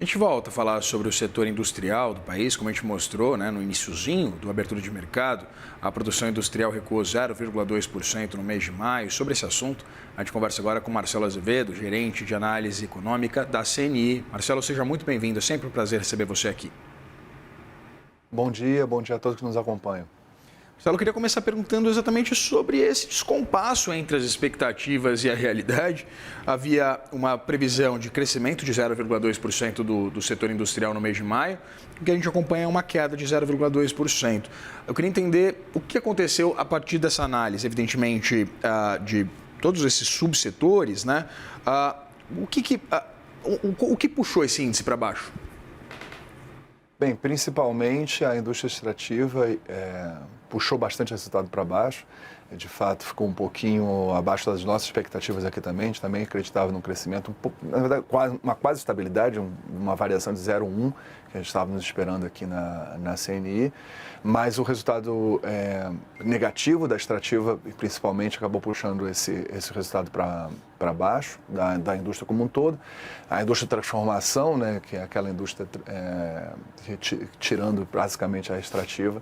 A gente volta a falar sobre o setor industrial do país, como a gente mostrou, né, no iniciozinho do abertura de mercado. A produção industrial recuou 0,2% no mês de maio. Sobre esse assunto, a gente conversa agora com Marcelo Azevedo, gerente de análise econômica da CNI. Marcelo, seja muito bem-vindo. É sempre um prazer receber você aqui. Bom dia a todos que nos acompanham. Marcelo, eu queria começar perguntando exatamente sobre esse descompasso entre as expectativas e a realidade. Havia uma previsão de crescimento de 0,2% do setor industrial no mês de maio, o que a gente acompanha é uma queda de 0,2%. Eu queria entender o que aconteceu a partir dessa análise, evidentemente, de todos esses subsetores, né? O que puxou esse índice para baixo? Bem, principalmente a indústria extrativa puxou bastante resultado para baixo. De fato, ficou um pouquinho abaixo das nossas expectativas aqui também. A gente também acreditava num crescimento, na verdade, uma quase estabilidade, uma variação de 0,1 que a gente estava nos esperando aqui na CNI. Mas o resultado negativo da extrativa, principalmente, acabou puxando esse resultado para baixo, da indústria como um todo. A indústria de transformação, né, que é aquela indústria tirando basicamente a extrativa,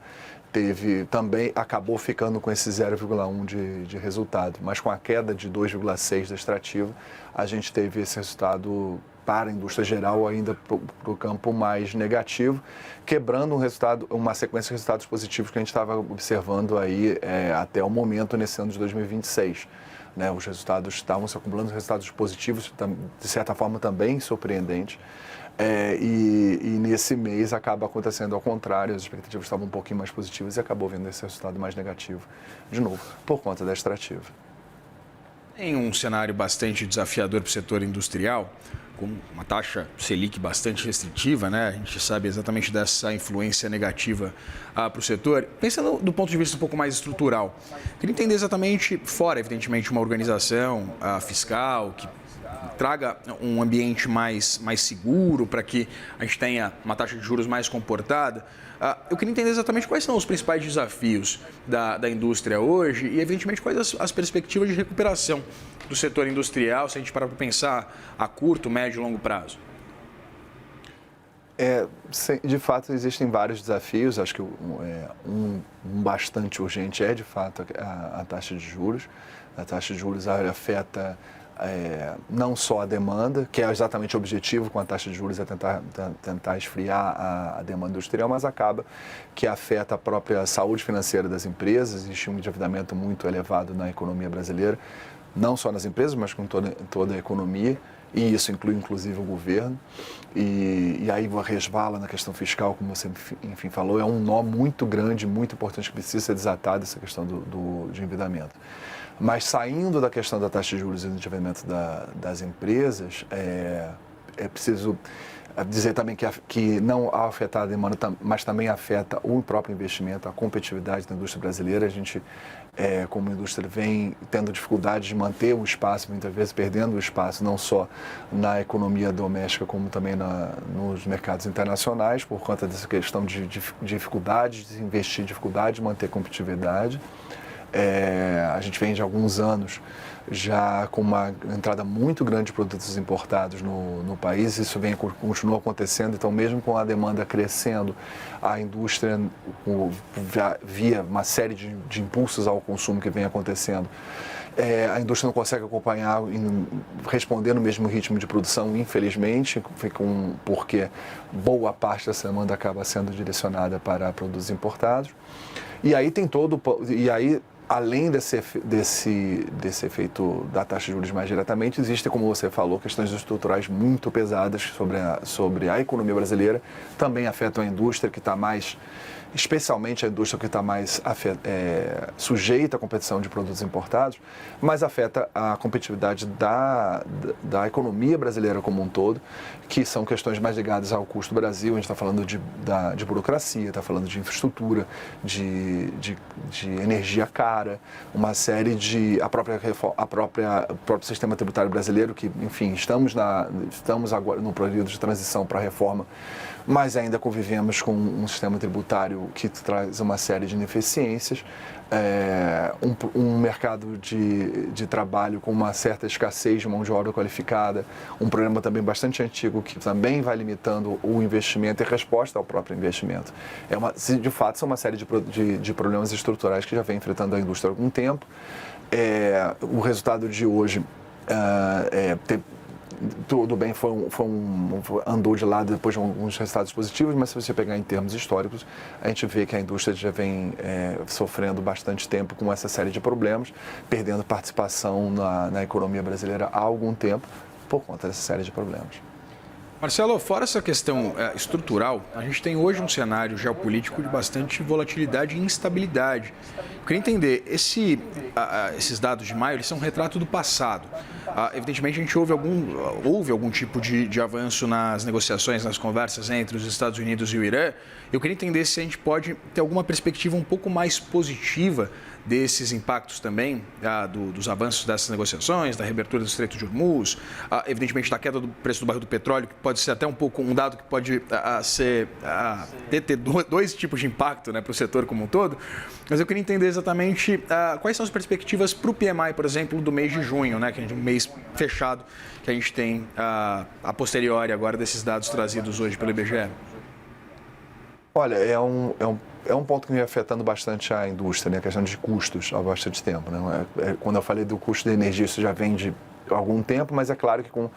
também acabou ficando com esse 0,1 de resultado, mas com a queda de 2,6 da extrativa, a gente teve esse resultado para a indústria geral ainda para o campo mais negativo, quebrando uma sequência de resultados positivos que a gente estava observando aí até o momento nesse ano de 2026. Né, os resultados estavam se acumulando, resultados positivos, de certa forma também surpreendentes. E nesse mês acaba acontecendo ao contrário, as expectativas estavam um pouquinho mais positivas e acabou vendo esse resultado mais negativo, de novo, por conta da extrativa. Em um cenário bastante desafiador para o setor industrial, com uma taxa Selic bastante restritiva, né? A gente sabe exatamente dessa influência negativa para o setor. Pensando do ponto de vista um pouco mais estrutural, queria entender exatamente, fora, evidentemente, uma organização fiscal que traga um ambiente mais seguro para que a gente tenha uma taxa de juros mais comportada. Eu queria entender exatamente quais são os principais desafios da indústria hoje e, evidentemente, quais as perspectivas de recuperação do setor industrial, se a gente parar para pensar a curto, médio e longo prazo. De fato, existem vários desafios. Acho que um bastante urgente de fato, a taxa de juros. A taxa de juros afeta não só a demanda, que é exatamente o objetivo com a taxa de juros, é tentar esfriar a demanda industrial, mas acaba que afeta a própria saúde financeira das empresas. Existe um endividamento muito elevado na economia brasileira, não só nas empresas, mas com toda a economia, e isso inclui inclusive o governo. E aí resvala na questão fiscal, como você enfim falou, é um nó muito grande, muito importante que precisa ser desatado, essa questão do endividamento. Mas saindo da questão da taxa de juros e do endividamento das empresas, é preciso dizer também que não afeta a demanda, mas também afeta o próprio investimento, a competitividade da indústria brasileira. A gente, como indústria, vem tendo dificuldade de manter o espaço, muitas vezes perdendo o espaço, não só na economia doméstica, como também nos mercados internacionais, por conta dessa questão de dificuldade de investir, dificuldade de manter competitividade. A gente vem de alguns anos já com uma entrada muito grande de produtos importados no país, isso continua acontecendo, então mesmo com a demanda crescendo, a indústria, via uma série de impulsos ao consumo que vem acontecendo, a indústria não consegue acompanhar, responder no mesmo ritmo de produção, infelizmente, porque boa parte dessa demanda acaba sendo direcionada para produtos importados. E aí além desse efeito da taxa de juros mais diretamente, existem, como você falou, questões estruturais muito pesadas sobre a economia brasileira, também afetam a indústria que está mais, especialmente a indústria que está mais sujeita à competição de produtos importados, mas afeta a competitividade da economia brasileira como um todo, que são questões mais ligadas ao custo do Brasil. A gente está falando de burocracia, está falando de infraestrutura, de energia cara, uma série o próprio sistema tributário brasileiro, que, enfim, estamos agora no período de transição para a reforma, mas ainda convivemos com um sistema tributário que traz uma série de ineficiências, um mercado de trabalho com uma certa escassez de mão de obra qualificada, um problema também bastante antigo que também vai limitando o investimento e a resposta ao próprio investimento. De fato, são uma série de problemas estruturais que já vem enfrentando a indústria há algum tempo. O resultado de hoje tudo bem, andou de lado depois de alguns resultados positivos, mas se você pegar em termos históricos, a gente vê que a indústria já vem sofrendo bastante tempo com essa série de problemas, perdendo participação na economia brasileira há algum tempo por conta dessa série de problemas. Marcelo, fora essa questão estrutural, a gente tem hoje um cenário geopolítico de bastante volatilidade e instabilidade. Eu queria entender, esses dados de maio, eles são um retrato do passado. Evidentemente, a gente houve algum tipo de avanço nas negociações, nas conversas entre os Estados Unidos e o Irã. Eu queria entender se a gente pode ter alguma perspectiva um pouco mais positiva desses impactos também, dos avanços dessas negociações, da reabertura do Estreito de Hormuz, evidentemente da queda do preço do barril do petróleo, que pode ser até um pouco um dado que pode ter dois tipos de impacto, né, para o setor como um todo. Mas eu queria entender exatamente quais são as perspectivas para o PMI, por exemplo, do mês de junho, né, que é um mês fechado que a gente tem a posteriori agora desses dados trazidos hoje pelo IBGE. Olha, é um ponto que vem afetando bastante a indústria, né? A questão de custos há bastante tempo, né? Quando eu falei do custo da energia, isso já vem de algum tempo, mas é claro que com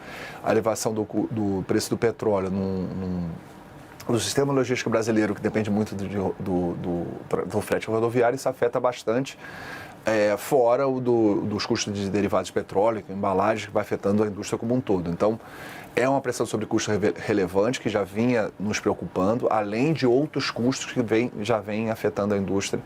a elevação do preço do petróleo no sistema logístico brasileiro, que depende muito do frete rodoviário, isso afeta bastante, fora dos custos de derivados de petróleo, embalagens, que vai afetando a indústria como um todo. Então, é uma pressão sobre custo relevante que já vinha nos preocupando, além de outros custos que já vêm afetando a indústria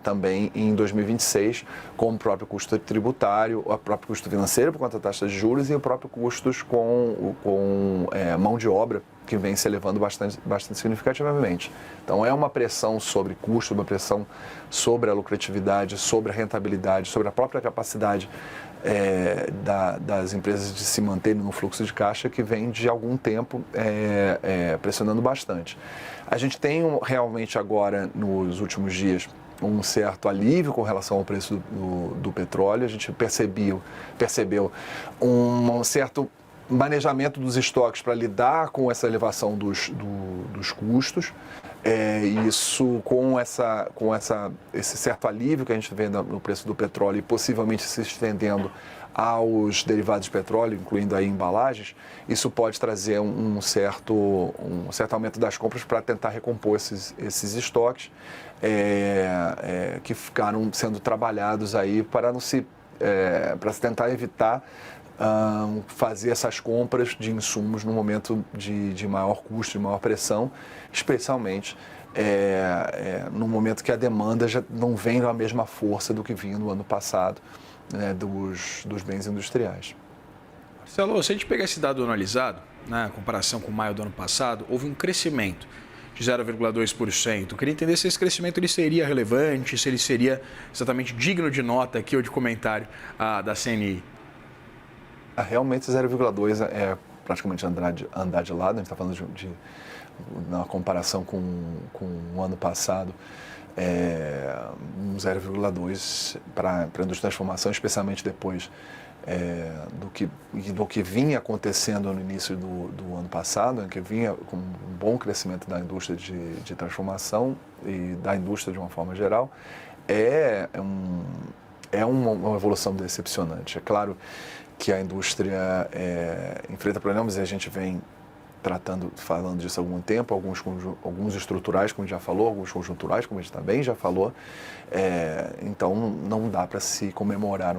também em 2026, como o próprio custo tributário, o próprio custo financeiro por conta da taxa de juros e o próprio custos com mão de obra, que vem se elevando bastante significativamente. Então, é uma pressão sobre custo, uma pressão sobre a lucratividade, sobre a rentabilidade, sobre a própria capacidade das empresas de se manterem no fluxo de caixa, que vem de algum tempo pressionando bastante. A gente tem realmente agora, nos últimos dias, um certo alívio com relação ao preço do petróleo. A gente percebeu um certo manejamento dos estoques para lidar com essa elevação dos custos. Isso com esse certo alívio que a gente vê no preço do petróleo e possivelmente se estendendo aos derivados de petróleo, incluindo aí embalagens, isso pode trazer um certo aumento das compras para tentar recompor esses estoques que ficaram sendo trabalhados aí para se tentar evitar fazer essas compras de insumos no momento de maior custo, de maior pressão, especialmente no momento que a demanda já não vem da mesma força do que vinha no ano passado, né, dos bens industriais. Marcelo, se a gente pegar esse dado anualizado, na comparação com maio do ano passado, houve um crescimento de 0,2%. Eu queria entender se esse crescimento ele seria relevante, se ele seria exatamente digno de nota aqui ou de comentário da CNI. Realmente 0,2 é praticamente andar de lado. A gente está falando na comparação com o ano passado, um 0,2 para a indústria de transformação, especialmente depois do que vinha acontecendo no início do ano passado, que vinha com um bom crescimento da indústria de transformação e da indústria de uma forma geral. Uma evolução decepcionante. É claro que a indústria enfrenta problemas e a gente vem falando disso há algum tempo, alguns estruturais, como a gente já falou, alguns conjunturais, como a gente também já falou. Então, não dá para se comemorar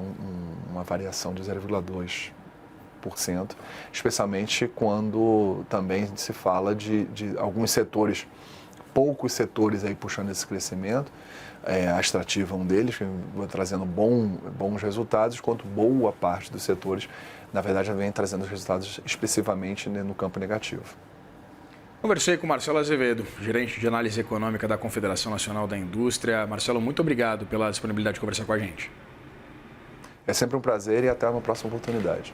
uma variação de 0,2%, especialmente quando também se fala de alguns setores, poucos setores aí puxando esse crescimento. A extrativa é um deles, que vai trazendo bons resultados, enquanto boa parte dos setores, na verdade, já vem trazendo resultados expressivamente, né, no campo negativo. Conversei com Marcelo Azevedo, gerente de análise econômica da Confederação Nacional da Indústria. Marcelo, muito obrigado pela disponibilidade de conversar com a gente. É sempre um prazer e até uma próxima oportunidade.